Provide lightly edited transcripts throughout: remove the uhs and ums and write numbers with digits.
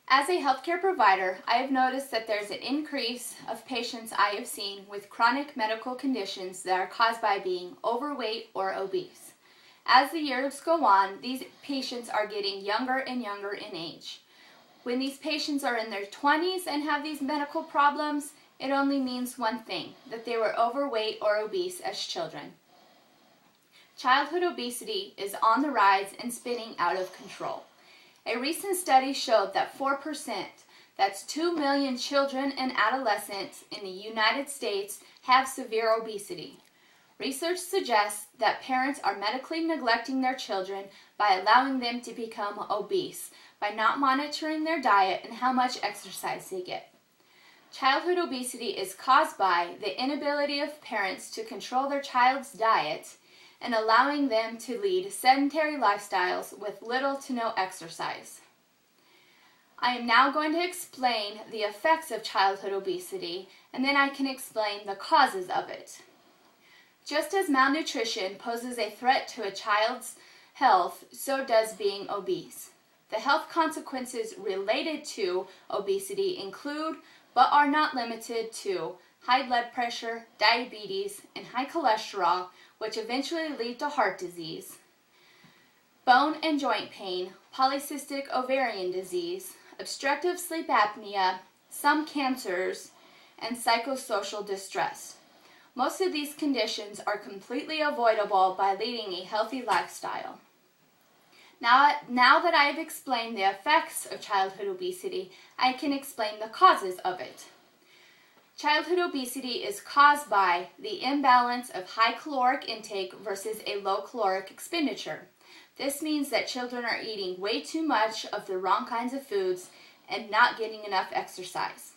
As a healthcare provider, I have noticed that there's an increase of patients I have seen with chronic medical conditions that are caused by being overweight or obese. As the years go on, these patients are getting younger and younger in age. When these patients are in their 20s and have these medical problems, it only means one thing, that they were overweight or obese as children. Childhood obesity is on the rise and spinning out of control. A recent study showed that 4%, that's 2 million children and adolescents in the United States, have severe obesity. Research suggests that parents are medically neglecting their children by allowing them to become obese, by not monitoring their diet and how much exercise they get. Childhood obesity is caused by the inability of parents to control their child's diet and allowing them to lead sedentary lifestyles with little to no exercise. I am now going to explain the effects of childhood obesity, and then I can explain the causes of it. Just as malnutrition poses a threat to a child's health, so does being obese. The health consequences related to obesity include, but are not limited to, high blood pressure, diabetes, and high cholesterol, which eventually lead to heart disease, bone and joint pain, polycystic ovarian disease, obstructive sleep apnea, some cancers, and psychosocial distress. Most of these conditions are completely avoidable by leading a healthy lifestyle. Now that I have explained the effects of childhood obesity, I can explain the causes of it. Childhood obesity is caused by the imbalance of high caloric intake versus a low caloric expenditure. This means that children are eating way too much of the wrong kinds of foods and not getting enough exercise.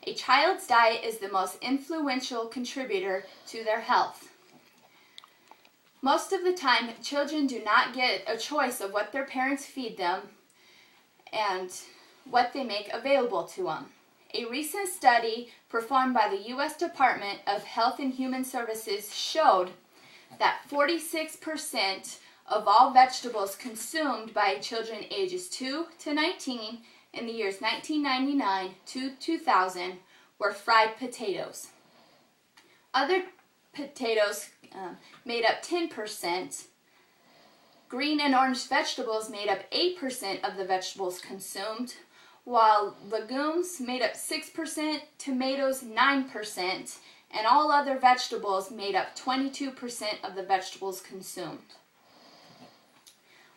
A child's diet is the most influential contributor to their health. Most of the time, children do not get a choice of what their parents feed them and what they make available to them. A recent study performed by the U.S. Department of Health and Human Services showed that 46% of all vegetables consumed by children ages 2 to 19 in the years 1999 to 2000 were fried potatoes. Other potatoes made up 10%. Green and orange vegetables made up 8% of the vegetables consumed, while legumes made up 6%, tomatoes 9%, and all other vegetables made up 22% of the vegetables consumed.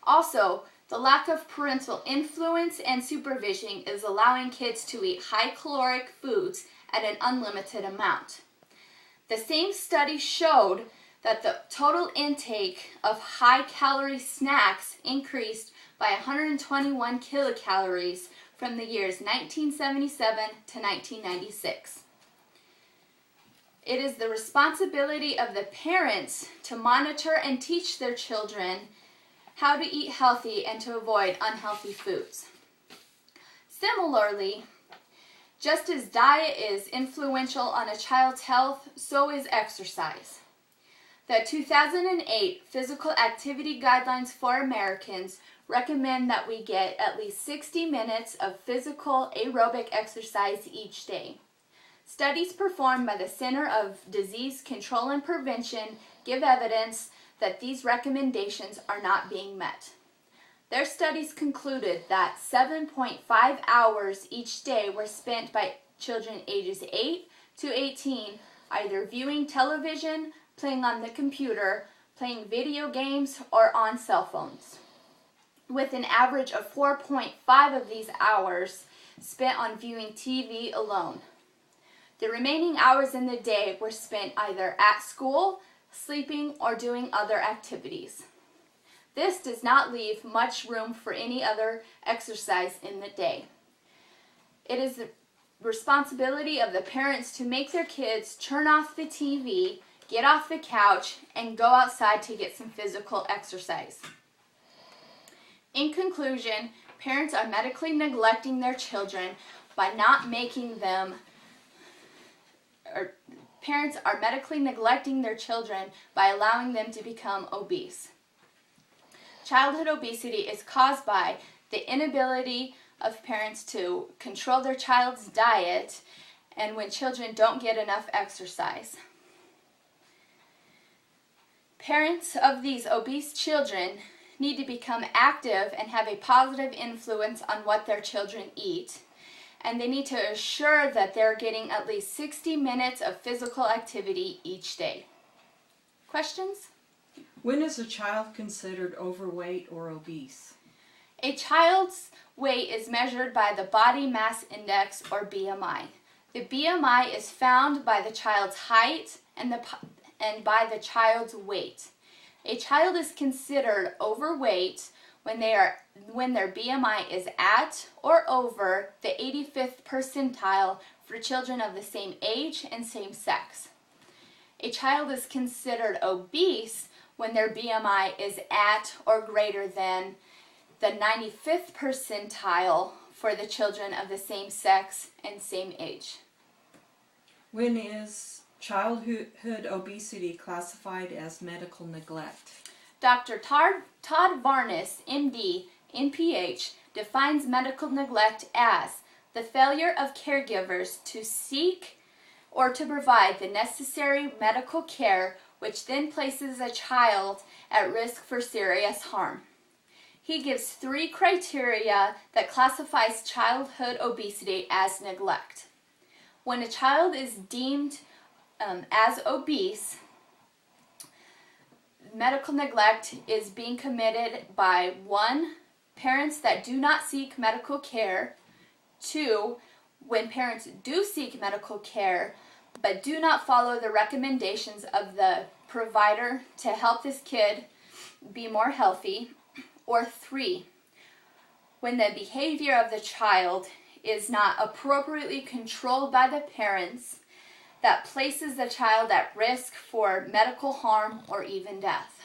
Also, the lack of parental influence and supervision is allowing kids to eat high-caloric foods at an unlimited amount. The same study showed that the total intake of high-calorie snacks increased by 121 kilocalories from the years 1977 to 1996. It is the responsibility of the parents to monitor and teach their children how to eat healthy and to avoid unhealthy foods. Similarly, just as diet is influential on a child's health, so is exercise. The 2008 Physical Activity Guidelines for Americans recommend that we get at least 60 minutes of physical aerobic exercise each day. Studies performed by the Center of Disease Control and Prevention give evidence that these recommendations are not being met. Their studies concluded that 7.5 hours each day were spent by children ages 8 to 18 either viewing television, playing on the computer, playing video games, or on cell phones, with an average of 4.5 of these hours spent on viewing TV alone. The remaining hours in the day were spent either at school, sleeping, or doing other activities. This does not leave much room for any other exercise in the day. It is the responsibility of the parents to make their kids turn off the TV, get off the couch, and go outside to get some physical exercise. In conclusion, parents are medically neglecting their children by not making them, parents are medically neglecting their children by allowing them to become obese. Childhood obesity is caused by the inability of parents to control their child's diet and when children don't get enough exercise. Parents of these obese children need to become active and have a positive influence on what their children eat. And they need to assure that they're getting at least 60 minutes of physical activity each day. Questions? When is a child considered overweight or obese? A child's weight is measured by the body mass index, or BMI. The BMI is found by the child's height and by the child's weight. A child is considered overweight when their BMI is at or over the 85th percentile for children of the same age and same sex. A child is considered obese when their BMI is at or greater than the 95th percentile for the children of the same sex and same age. When is childhood obesity classified as medical neglect? Dr. Todd Varnes, MD, NPH, defines medical neglect as the failure of caregivers to seek or to provide the necessary medical care, which then places a child at risk for serious harm. He gives 3 criteria that classifies childhood obesity as neglect. When a child is deemed as obese, medical neglect is being committed by 1, parents that do not seek medical care, 2, when parents do seek medical care but do not follow the recommendations of the provider to help this kid be more healthy, or 3, when the behavior of the child is not appropriately controlled by the parents that places the child at risk for medical harm or even death.